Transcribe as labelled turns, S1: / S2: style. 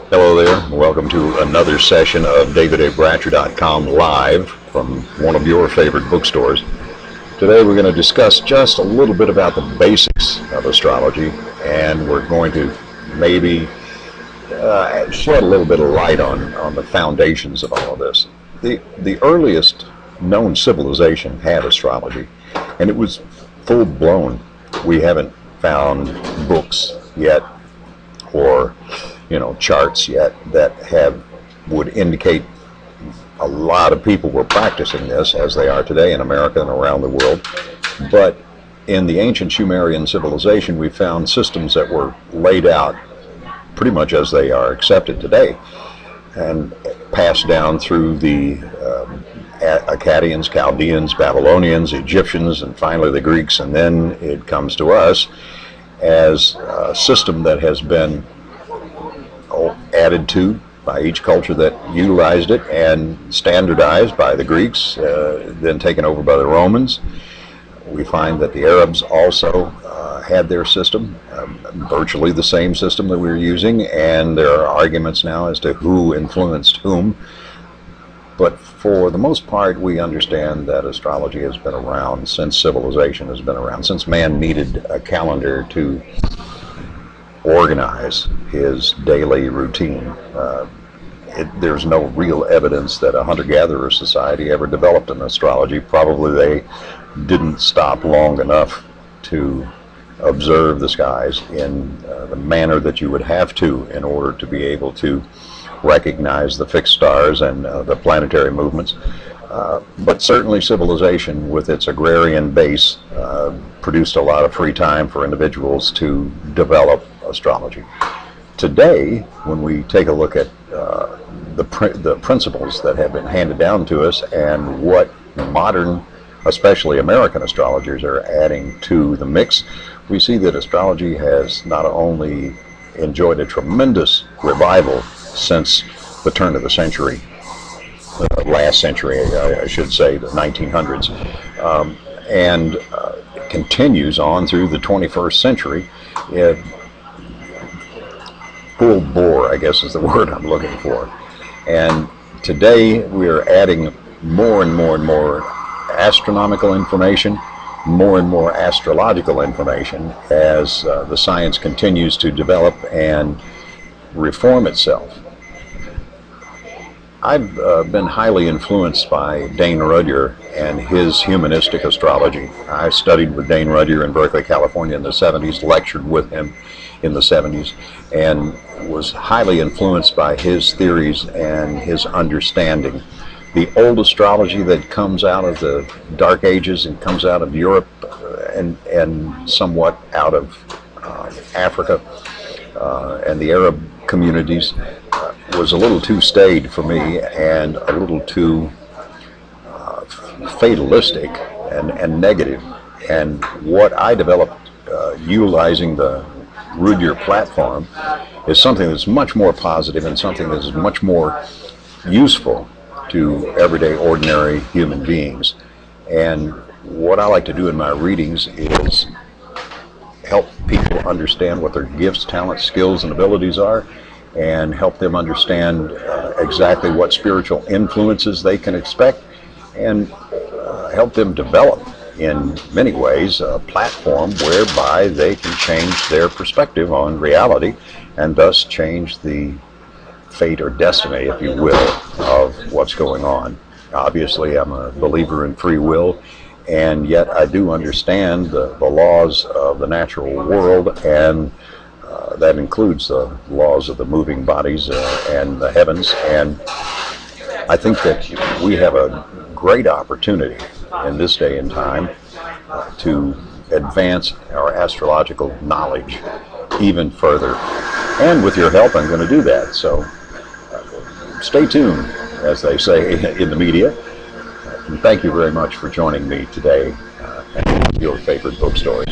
S1: Hello there, and welcome to another session of davidabratcher.com live from one of your favorite bookstores. Today we're going to discuss just a little bit about the basics of astrology, and we're going to maybe shed a little bit of light on the foundations of all of this. The earliest known civilization had astrology, and it was full-blown. We haven't found books yet or charts yet that would indicate a lot of people were practicing this as they are today in America and around the world. But in the ancient Sumerian civilization, we found systems that were laid out pretty much as they are accepted today and passed down through the Akkadians, Chaldeans, Babylonians, Egyptians, and finally the Greeks, and then it comes to us as a system that has been added to by each culture that utilized it and standardized by the Greeks, then taken over by the Romans. We find that the Arabs also had their system, virtually the same system that we're using, and there are arguments now as to who influenced whom. But for the most part, we understand that astrology has been around since civilization has been around, since man needed a calendar to organize his daily routine. There's no real evidence that a hunter-gatherer society ever developed an astrology. Probably they didn't stop long enough to observe the skies in the manner that you would have to in order to be able to recognize the fixed stars and the planetary movements. But certainly civilization, with its agrarian base, produced a lot of free time for individuals to develop astrology. Today, when we take a look at the principles that have been handed down to us and what modern, especially American astrologers, are adding to the mix, we see that astrology has not only enjoyed a tremendous revival since the turn of the century, last century, I should say, the 1900s, and continues on through the 21st century. Full bore, I guess is the word I'm looking for. And today we are adding more and more and more astronomical information, more and more astrological information as the science continues to develop and reform itself. I've been highly influenced by Dane Rudhyar and his humanistic astrology. I studied with Dane Rudhyar in Berkeley, California in the 70s, lectured with him in the 70s, and was highly influenced by his theories and his understanding. The old astrology that comes out of the Dark Ages and comes out of Europe and somewhat out of Africa and the Arab communities was a little too staid for me and a little too fatalistic and negative. And what I developed utilizing the Rudhyar platform is something that's much more positive and something that's much more useful to everyday ordinary human beings. And what I like to do in my readings is help people understand what their gifts, talents, skills, and abilities are, and help them understand exactly what spiritual influences they can expect, and help them develop in many ways a platform whereby they can change their perspective on reality and thus change the fate or destiny, if you will, of what's going on. Obviously, I'm a believer in free will, and yet I do understand the laws of the natural world, and that includes the laws of the moving bodies and the heavens. And I think that we have a great opportunity in this day and time to advance our astrological knowledge even further. And with your help, I'm going to do that. So stay tuned, as they say in the media. And thank you very much for joining me today at your favorite bookstore.